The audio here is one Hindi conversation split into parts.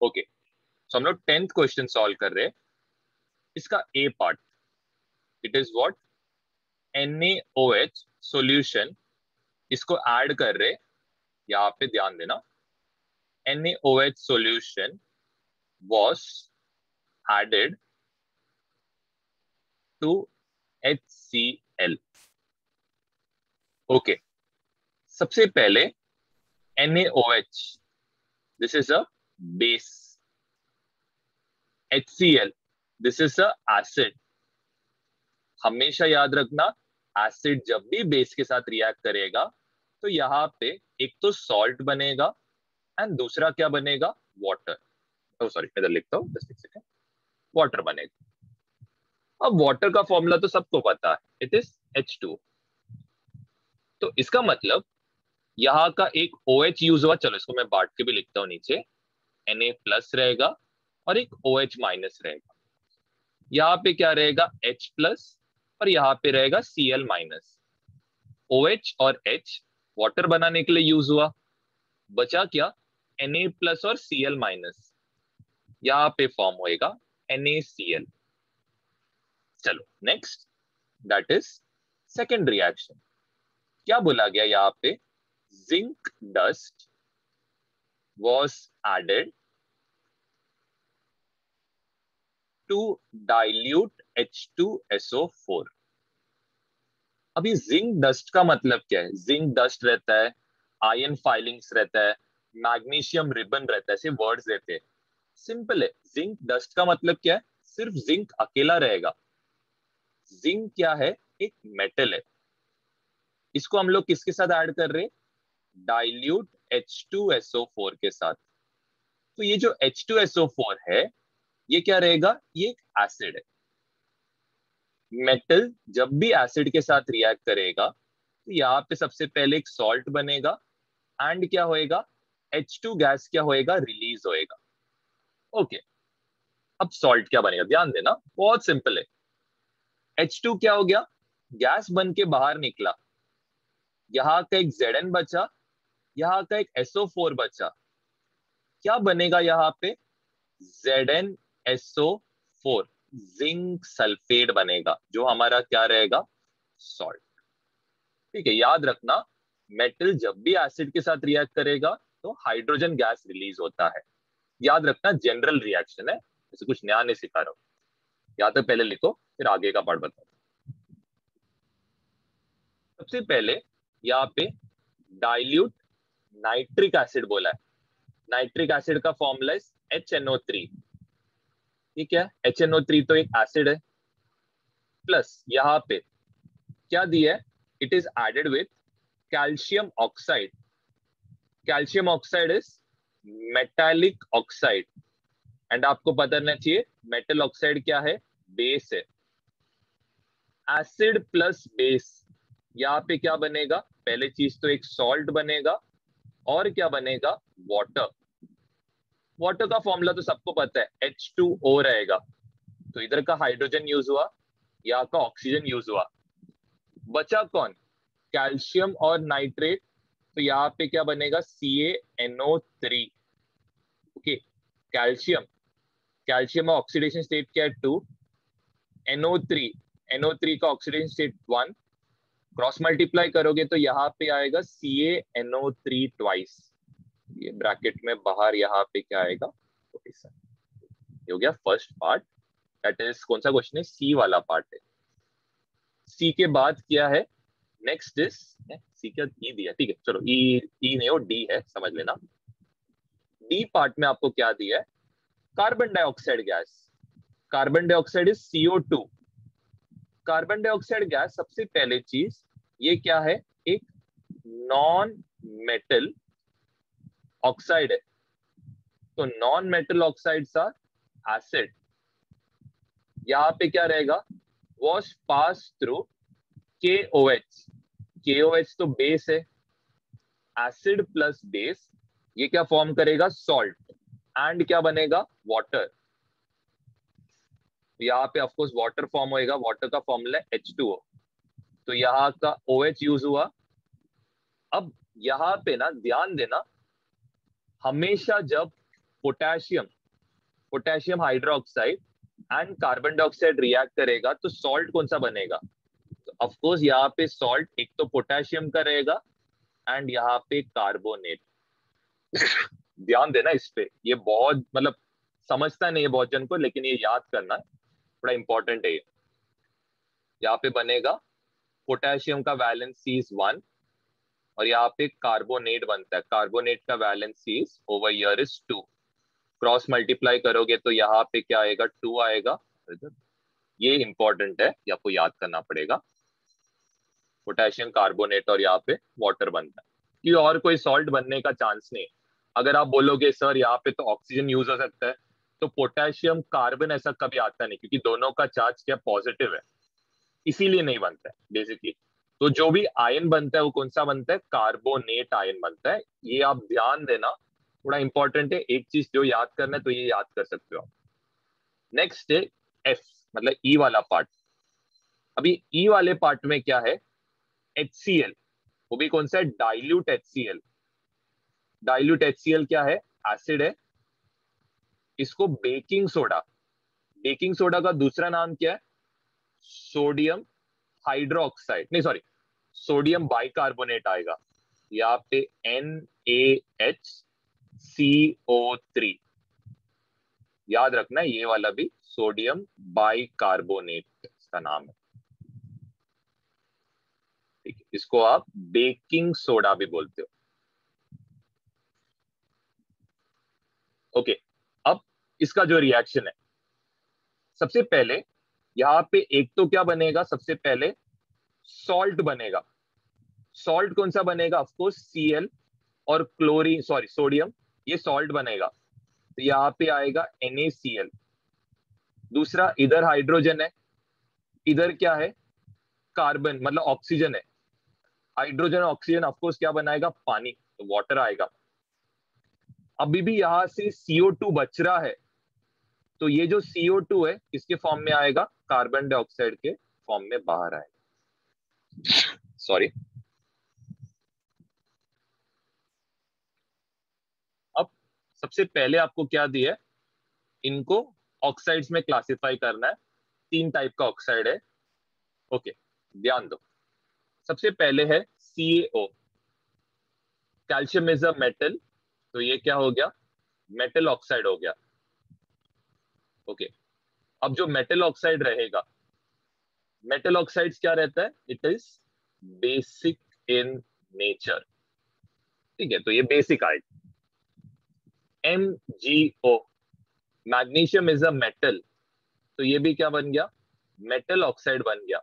ओके, सो हम लोग 10th क्वेश्चन सॉल्व कर रहे हैं। इसका a part, it is what, NaOH solution, इसको ऐड कर रहे, यहाँ पे ध्यान देना। NaOH solution was added to HCl. Okay, सबसे पहले NaOH, this is a base. HCl, this is a acid. हमेशा याद रखना, एसिड जब भी बेस के साथ रिएक्ट करेगा तो यहाँ पे एक तो सॉल्ट बनेगा एंड दूसरा क्या बनेगा, वाटर। ओ सॉरी, इधर लिखता हूँ, जस्ट एक सेकंड, वाटर बनेगा। अब वाटर का फॉर्मूला तो सबको पता है, इट इज H2। तो इसका मतलब यहाँ का एक OH यूज हुआ, चलो इसको मैं बांट के भी लिखता हूँ नीचे, Na प्लस रहेगा और एक OH माइनस रहेगा। यहाँ पे क्या रहेगा, H प्लस और यहाँ पे रहेगा Cl माइनस। OH और H वाटर बनाने के लिए यूज हुआ, बचा क्या, Na प्लस और Cl माइनस, यहाँ पे फॉर्म होएगा NaCl। चलो next, that is second reaction. क्या बोला गया यहाँ पे, zinc dust was added to dilute H2SO4। अभी जिंक डस्ट का मतलब क्या है, जिंक डस्ट रहता है, आयरन फाइलिंग्स रहता है, मैग्नीशियम रिबन रहता है, ऐसे वर्ड्स रहते हैं। सिंपल है, जिंक डस्ट का मतलब क्या है, सिर्फ जिंक अकेला रहेगा। जिंक क्या है, एक मेटल है, इसको हम लोग किसके साथ ऐड कर रहे हैं, डाइल्यूट H2SO4 के साथ। तो ये जो H2SO4 है, ये क्या रहेगा, ये एक एसिड है। मेटल जब भी एसिड के साथ रिएक्ट करेगा तो यहाँ पे सबसे पहले एक सॉल्ट बनेगा एंड क्या होएगा, H2 गैस क्या होएगा, रिलीज होएगा। ओके, अब सॉल्ट क्या बनेगा, ध्यान देना, बहुत सिंपल है। H2 क्या हो गया, गैस बन के बाहर निकला, यहाँ का एक Zn बचा, यहाँ का एक SO4 बचा, क्या बनेगा यहाँ पे, ZnSO4, जिंक सल्फेट बनेगा, जो हमारा क्या रहेगा, सॉल्ट। ठीक है, याद रखना, मेटल जब भी एसिड के साथ रिएक्ट करेगा तो हाइड्रोजन गैस रिलीज होता है। याद रखना, जनरल रिएक्शन है, जैसे कुछ नया नहीं सिखा रहा हूं। या तो पहले लिखो, फिर आगे का पार्ट बताओ। सबसे पहले यहाँ पे डाइल्यूट नाइट्रिक एसिड बोला है। नाइट्रिक एसिड का फॉर्मूला है HNO3। ठीक है, HNO3 तो एक एसिड है, प्लस यहाँ पे क्या दिया है, it is added with calcium oxide. Calcium oxide is metallic oxide, and आपको पता रहना चाहिए मेटल ऑक्साइड क्या है, बेस है। एसिड प्लस बेस, यहाँ पे क्या बनेगा, पहले चीज तो एक सॉल्ट बनेगा और क्या बनेगा, वाटर। वाटर का फॉर्मूला तो सबको पता है, H2O रहेगा। तो इधर का हाइड्रोजन यूज हुआ, यहाँ का ऑक्सीजन यूज हुआ, बचा कौन, कैल्शियम और नाइट्रेट। तो यहाँ पे क्या बनेगा, CaNO3। ओके, कैल्शियम, कैल्शियम का ऑक्सीडेशन स्टेट क्या है, 2। NO3, NO3 का ऑक्सीडेशन स्टेट 1। क्रॉस मल्टीप्लाई करोगे तो यहाँ पे आएगा CaNO3 ट्वाइस, ये ब्रैकेट में बाहर यहाँ पे क्या आएगा, ये हो गया फर्स्ट पार्ट। दैट इज कौन सा क्वेश्चन है, सी वाला पार्ट है। सी के बाद क्या है, नेक्स्ट इज, सी का ई दिया, ठीक है, चलो ई नहीं हो, डी है, समझ लेना। डी पार्ट में आपको क्या दिया है, carbon dioxide gas. Carbon dioxide is CO2। Carbon dioxide gas, सबसे पहले चीज ये क्या है, एक नॉन मेटल ऑक्साइड है। तो non metal oxides are acid. यहाँ पे क्या रहेगा, wash pass through KOH। KOH तो बेस है, एसिड प्लस बेस, ये क्या फॉर्म करेगा, सॉल्ट, एंड क्या बनेगा, वाटर। यहाँ पे ऑफकोर्स वाटर फॉर्म होएगा, वाटर का फॉर्मूला है H2O। तो यहाँ का OH यूज हुआ। अब यहाँ पे ना ध्यान देना, हमेशा जब potassium potassium hydroxide and carbon dioxide react करेगा तो सॉल्ट कौन सा बनेगा? तो ऑफ कोर्स यहाँ पे सॉल्ट एक तो पोटेशियम का रहेगा एंड यहाँ पे कार्बोनेट। ध्यान देना इस पे, ये बहुत मतलब समझता नहीं है बहुत जन को, लेकिन ये याद करना बड़ा इंपॉर्टेंट है। यहाँ पे बनेगा पोटेशियम का वैलेंस इज 1 और यहाँ पे कार्बोनेट बनता है, कार्बोनेट का valence is over here is 2। Cross multiply करोगे तो यहाँ पे क्या आएगा? 2 आएगा। ये इंपॉर्टेंट है, ये आपको याद करना पड़ेगा। पोटेशियम कार्बोनेट और यहाँ पे वाटर बनता है, कि और कोई सॉल्ट बनने का चांस नहीं। अगर आप बोलोगे सर यहाँ पे तो ऑक्सीजन यूज हो सकता है, तो पोटेशियम कार्बन ऐसा कभी आता नहीं, क्योंकि दोनों का चार्ज क्या पॉजिटिव है, इसीलिए नहीं बनता है बेसिकली। तो जो भी आयन बनता है वो कौन सा बनता है? कार्बोनेट आयन बनता है। ये आप ध्यान देना, थोड़ा इंपॉर्टेंट है। एक चीज जो याद करना है तो ये याद कर सकते हो आप। नेक्स्ट है एफ, मतलब ई वाला पार्ट। अभी ई वाले पार्ट में क्या है? HCl, वो भी कौन सा है? Dilute HCl। डाइल्यूट HCl क्या है? एसिड है। इसको बेकिंग सोडा, बेकिंग सोडा का दूसरा नाम क्या है? सोडियम हाइड्रोक्साइड, नहीं सॉरी, सोडियम बाइकार्बोनेट आएगा। यहाँ पे NaHCO3, याद रखना ये वाला भी सोडियम बाइकार्बोनेट इसका नाम है। ठीक है, इसको आप बेकिंग सोडा भी बोलते हो। ओके, अब इसका जो रिएक्शन है, सबसे पहले यहाँ पे एक तो क्या बनेगा? सबसे पहले सॉल्ट बनेगा। सॉल्ट कौन सा बनेगा? ऑफकोर्स Cl और क्लोरीन, सॉरी सोडियम, ये सॉल्ट बनेगा। तो यहाँ पे आएगा NaCl। दूसरा, इधर हाइड्रोजन है, इधर क्या है? कार्बन, मतलब ऑक्सीजन है। हाइड्रोजन ऑक्सीजन ऑफकोर्स क्या बनाएगा? पानी, तो वाटर आएगा। अभी भी यहां से CO2 बच रहा है, तो ये जो CO2 है किसके फॉर्म में आएगा? कार्बन डाइऑक्साइड के फॉर्म में बाहर आएगा। सॉरी। अब सबसे पहले आपको क्या दिया है? इनको ऑक्साइड्स में क्लासिफाई करना है। 3 टाइप का ऑक्साइड है। ओके, ध्यान दो। सबसे पहले है CaO, calcium is a metal, तो ये क्या हो गया? मेटल ऑक्साइड हो गया। ओके, अब जो मेटल ऑक्साइड रहेगा, मेटल ऑक्साइड्स क्या रहता है? It is basic in nature. ठीक है, तो ये बेसिक आएगा। MgO, magnesium is a metal, तो ये भी क्या बन गया? मेटल ऑक्साइड बन गया।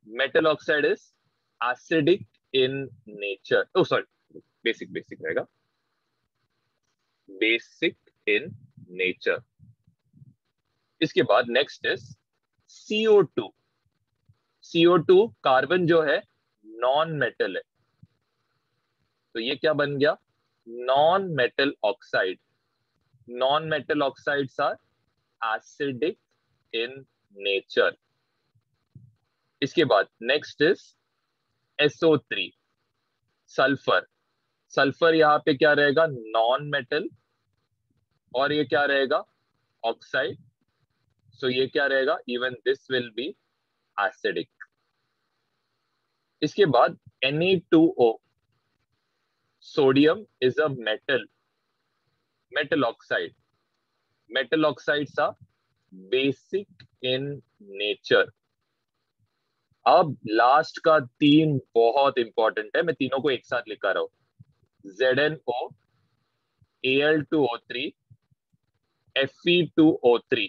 Metal oxide is acidic in nature, oh sorry, basic basic रहेगा, बेसिक इन नेचर। इसके बाद next is CO2। CO2 carbon जो है नॉन मेटल है, तो ये क्या बन गया? Non metal oxide. Non metal oxides are acidic in nature. इसके बाद next is SO3, sulphur. Sulphur यहाँ पे क्या रहेगा? नॉन मेटल, और ये क्या रहेगा? ऑक्साइड। सो ये क्या रहेगा? Even this will be acidic. इसके बाद Na2O, sodium is a metal, metal oxide. Metal oxides are basic in nature. अब लास्ट का 3 बहुत इंपॉर्टेंट है, मैं तीनों को एक साथ लिखा रहा हूं। ZnO, Al2O3, Fe2O3।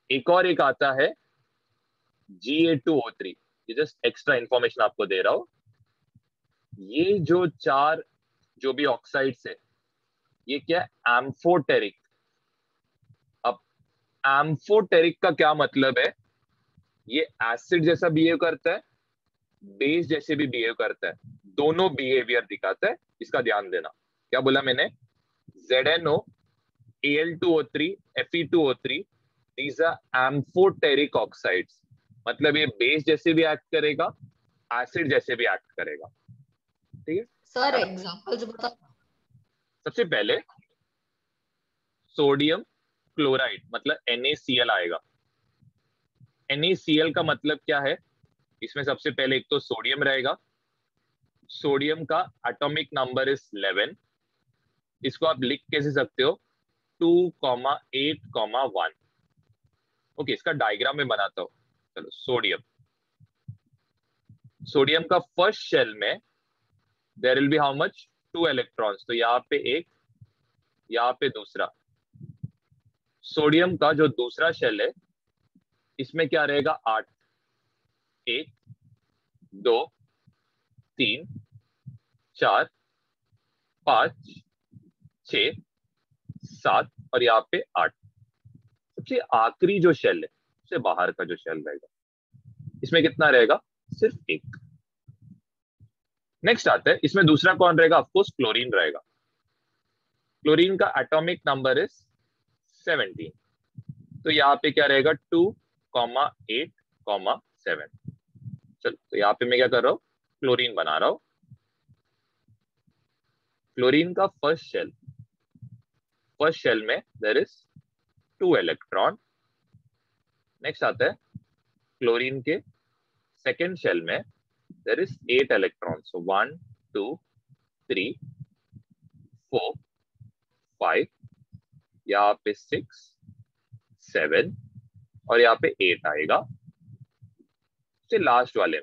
एक और एक आता है Ga2O3। ये जस्ट एक्स्ट्रा इंफॉर्मेशन आपको दे रहा हूं। ये जो 4 जो भी ऑक्साइड्स है, ये क्या है? एम्फोटेरिक। अब एम्फोटेरिक का क्या मतलब है? ये एसिड जैसा बिहेव करता है, बेस जैसे भी बिहेव करता है, दोनों बिहेवियर दिखाता है। इसका ध्यान देना। क्या बोला मैंने? ZnO, Al2O3, Fe2O3, these are amphoteric oxides, मतलब ये बेस जैसे भी एक्ट करेगा, एसिड जैसे भी एक्ट करेगा। ठीक है सर एग्जांपल्स बता। सबसे पहले सोडियम क्लोराइड मतलब NaCl आएगा। NaCl का मतलब क्या है, इसमें सबसे पहले एक तो सोडियम रहेगा, सोडियम का एटॉमिक नंबर इज 11। इसको आप लिख कैसे सकते हो, 2,8,1। ओके, इसका डायग्राम में बनाता हूं। चलो, सोडियम, सोडियम का फर्स्ट शेल में there will be how much, 2 electrons. तो यहाँ पे एक, यहाँ पे दूसरा। सोडियम का जो दूसरा शेल है इसमें क्या रहेगा, 8। 1 2 3 4 5 6 7 और यहाँ पे 8। सबसे आखिरी जो शेल है, सबसे बाहर का जो शेल रहेगा, इसमें कितना रहेगा, सिर्फ 1। नेक्स्ट आता है, इसमें दूसरा कौन रहेगा, ऑफकोर्स क्लोरीन रहेगा। क्लोरीन का एटॉमिक नंबर इज 17। तो यहाँ पे क्या रहेगा, 2,8,7। चलो, तो यहाँ पे मैं क्या कर रहा हूँ, क्लोरीन बना रहा हूँ। क्लोरीन का फर्स्ट शेल में देयर इज 2 इलेक्ट्रॉन। नेक्स्ट आता है, क्लोरीन के सेकेंड शेल में देयर इज 8 इलेक्ट्रॉन। सो 1 2 3 4 5, यहाँ पे 6 7 और यहाँ पे 8 आएगा। फिर लास्ट वाले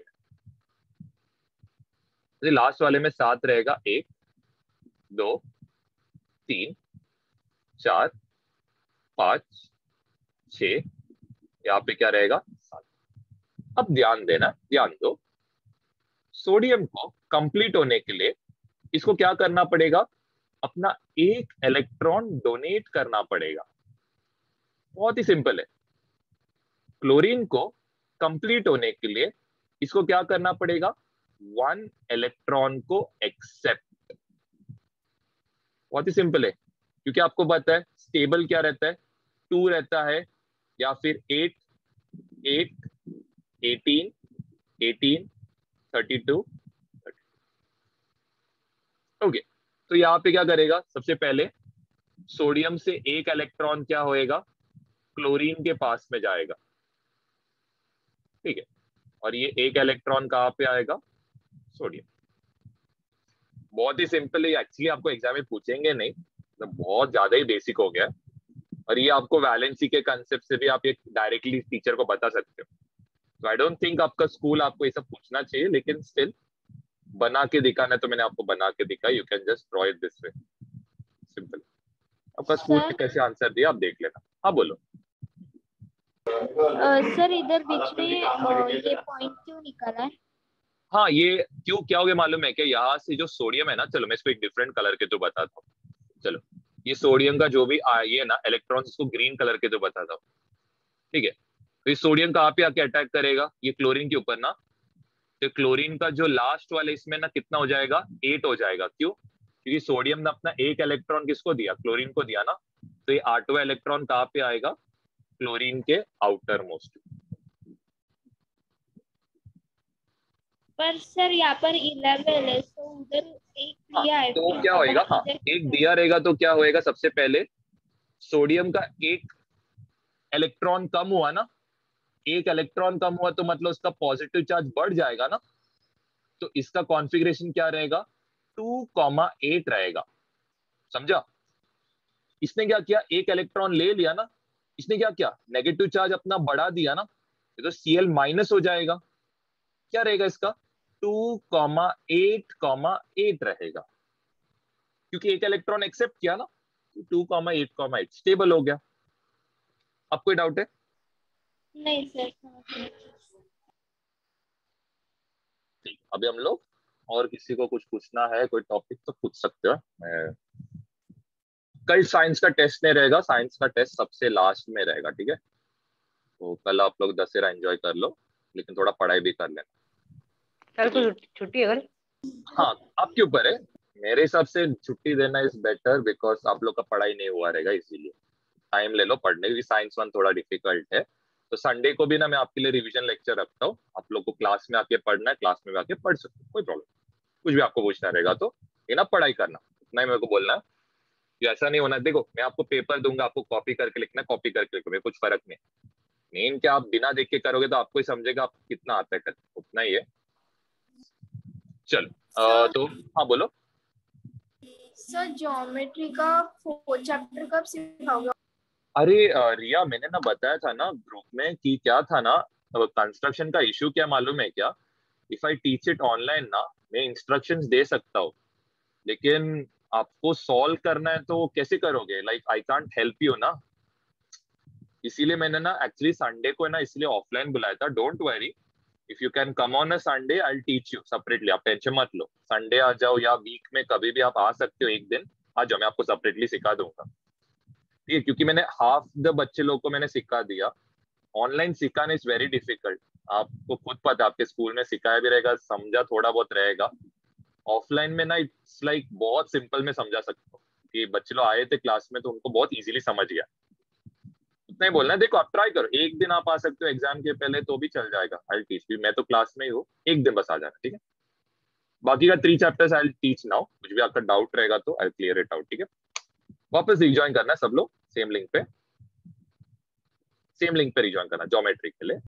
में 7 रहेगा, 1 2 3 4 5 6, यहाँ पे क्या रहेगा, 7। अब ध्यान देना, ध्यान दो, सोडियम को कंप्लीट होने के लिए इसको क्या करना पड़ेगा, अपना एक इलेक्ट्रॉन डोनेट करना पड़ेगा। बहुत ही सिंपल है। क्लोरीन को कंप्लीट होने के लिए इसको क्या करना पड़ेगा, 1 इलेक्ट्रॉन को एक्सेप्ट। बहुत ही सिंपल है, क्योंकि आपको पता है स्टेबल क्या रहता है, 2 रहता है, या फिर 8 8 18 18 32। ओके, तो यहाँ पे क्या करेगा, सबसे पहले सोडियम से एक इलेक्ट्रॉन क्या होएगा, क्लोरीन के पास में जाएगा, ठीक है। और ये एक इलेक्ट्रॉन कहाँ पे आएगा, सोडियम। बहुत ही सिंपल है, एक्चुअली आपको एग्जाम में पूछेंगे नहीं, तो बहुत ज्यादा ही बेसिक हो गया। और ये आपको वैलेंसी के कंसेप्ट से भी आप ये डायरेक्टली टीचर को बता सकते हो। तो आई डोंट थिंक आपका स्कूल आपको ये सब पूछना चाहिए, लेकिन स्टिल बना के दिखाना, तो मैंने आपको बना के दिखा। You can just draw it this way, simple. आपका स्कूल में कैसे आंसर दिया आप देख लेना। हाँ बोलो। सर इधर बीच में ये पॉइंट क्यों निकाला है? हाँ, ये क्यों, क्या हो गया मालूम है क्या, यहाँ से जो सोडियम है ना, चलो मैं इसको एक डिफरेंट कलर के तो बताता हूँ। चलो, ये सोडियम का जो भी ये ना इलेक्ट्रॉन, इसको ग्रीन कलर के तो बताता हूँ, ठीक है। तो ये सोडियम कहाँ पे आके अटैक करेगा, ये क्लोरीन के ऊपर ना। तो क्लोरीन का जो लास्ट वाले इसमें ना कितना हो जाएगा, 8 हो जाएगा। क्यों, क्योंकि सोडियम ने अपना एक इलेक्ट्रॉन किसको दिया, क्लोरीन को दिया ना। तो ये 8वां इलेक्ट्रॉन कहाँ पे आएगा, क्लोरीन के आउटर मोस्ट। पर सर यहाँ पर 11 है, तो उधर एक हाँ, दिया है, तो फिर क्या होएगा, हाँ, इधर एक कितना दिया रहेगा तो क्या होएगा, सबसे पहले सोडियम का एक इलेक्ट्रॉन कम हुआ ना, एक इलेक्ट्रॉन कम हुआ तो मतलब उसका पॉजिटिव चार्ज बढ़ जाएगा ना। तो इसका कॉन्फ़िगरेशन क्या रहेगा, 2,8 रहेगा। समझा, इसने क्या किया, एक इलेक्ट्रॉन ले लिया ना, इसने क्या किया, नेगेटिव चार्ज अपना बढ़ा दिया ना, ये तो Cl माइनस हो जाएगा। क्या रहेगा इसका, 2,8,8 रहेगा, क्योंकि एक इलेक्ट्रॉन एक्सेप्ट किया ना। 2,8,8 स्टेबल हो गया। अब कोई डाउट है? नहीं सर। ठीक, अभी हम लोग, और किसी को कुछ पूछना है कोई टॉपिक तो पूछ सकते हो। कल साइंस का टेस्ट नहीं रहेगा, साइंस का टेस्ट सबसे लास्ट में रहेगा, ठीक है। तो कल आप लोग दशहरा एंजॉय कर लो, लेकिन थोड़ा पढ़ाई भी कर लेना। कल को छुट्टी है कल? हाँ, आपके ऊपर है। मेरे हिसाब से छुट्टी देना इज बेटर, बिकॉज आप लोग का पढ़ाई नहीं हुआ रहेगा, इसीलिए टाइम ले लो पढ़ने की। साइंस 1 थोड़ा डिफिकल्ट है, तो संडे को भी ना मैं आपके लिए रिवीजन लेक्चर रखता हूँ। आप लोग को क्लास में आके पढ़ना है, क्लास में भी आके पढ़ सकते हो, कोई प्रॉब्लम। कुछ भी आपको पूछना रहेगा तो ये ना पढ़ाई करना, इतना ही मेरे को बोलना है। ये ऐसा नहीं होना। देखो मैं आपको पेपर दूंगा, आपको कॉपी करके लिखना, कॉपी करके लिखो, मेरे कुछ फर्क नहीं। मेन क्या, आप बिना देख के करोगे तो आपको ही समझेगा आप कितना आता है कर, उतना ही है। चलो सर तो हाँ बोलो। सर ज्योमेट्री का 4th चैप्टर कब सिखाओगे? अरे रिया, मैंने ना बताया था ना ग्रुप में कि क्या था ना, कंस्ट्रक्शन का इशू क्या मालूम है क्या? If I teach it online ना, मैं इंस्ट्रक्शंस दे सकता हूँ, लेकिन आपको सॉल्व करना है तो कैसे करोगे? Like I can't help you ना। इसीलिए मैंने ना एक्चुअली संडे को है ना इसलिए ऑफलाइन बुलाया था। Don't worry, if you can come on a Sunday I teach you separately, आप टेंशन मत लो। संडे आ जाओ या वीक में कभी भी आप आ सकते हो, एक दिन आ जाओ, मैं आपको सेपरेटली सिखा दूंगा। ठीक है, क्योंकि मैंने हाफ द बच्चे लोग को मैंने सिखा दिया। ऑनलाइन सिखाना इज वेरी डिफिकल्ट। आपको खुद पता है, आपके स्कूल में सिखाया भी रहेगा, समझा थोड़ा बहुत रहेगा। ऑफलाइन में ना इट्स लाइक बहुत सिंपल में समझा सकते हो कि बच्चे लोग आए थे क्लास में तो उनको बहुत इजीली समझ गया। उतना ही बोलना है। देखो आप ट्राई करो, एक दिन आप आ सकते हो एग्जाम के पहले तो भी चल जाएगा। आई टीच भी, मैं तो क्लास में ही हूँ, एक दिन बस आ जाना, ठीक है? बाकी का 3 चैप्टर्स आई टीच नाउ। कुछ भी आपका डाउट रहेगा तो आई क्लियर इट आउट, ठीक है? वापस रिज्वाइन करना सब लोग, सेम लिंक पे, सेम लिंक पे रिज्वाइन करना ज्योमेट्री के लिए।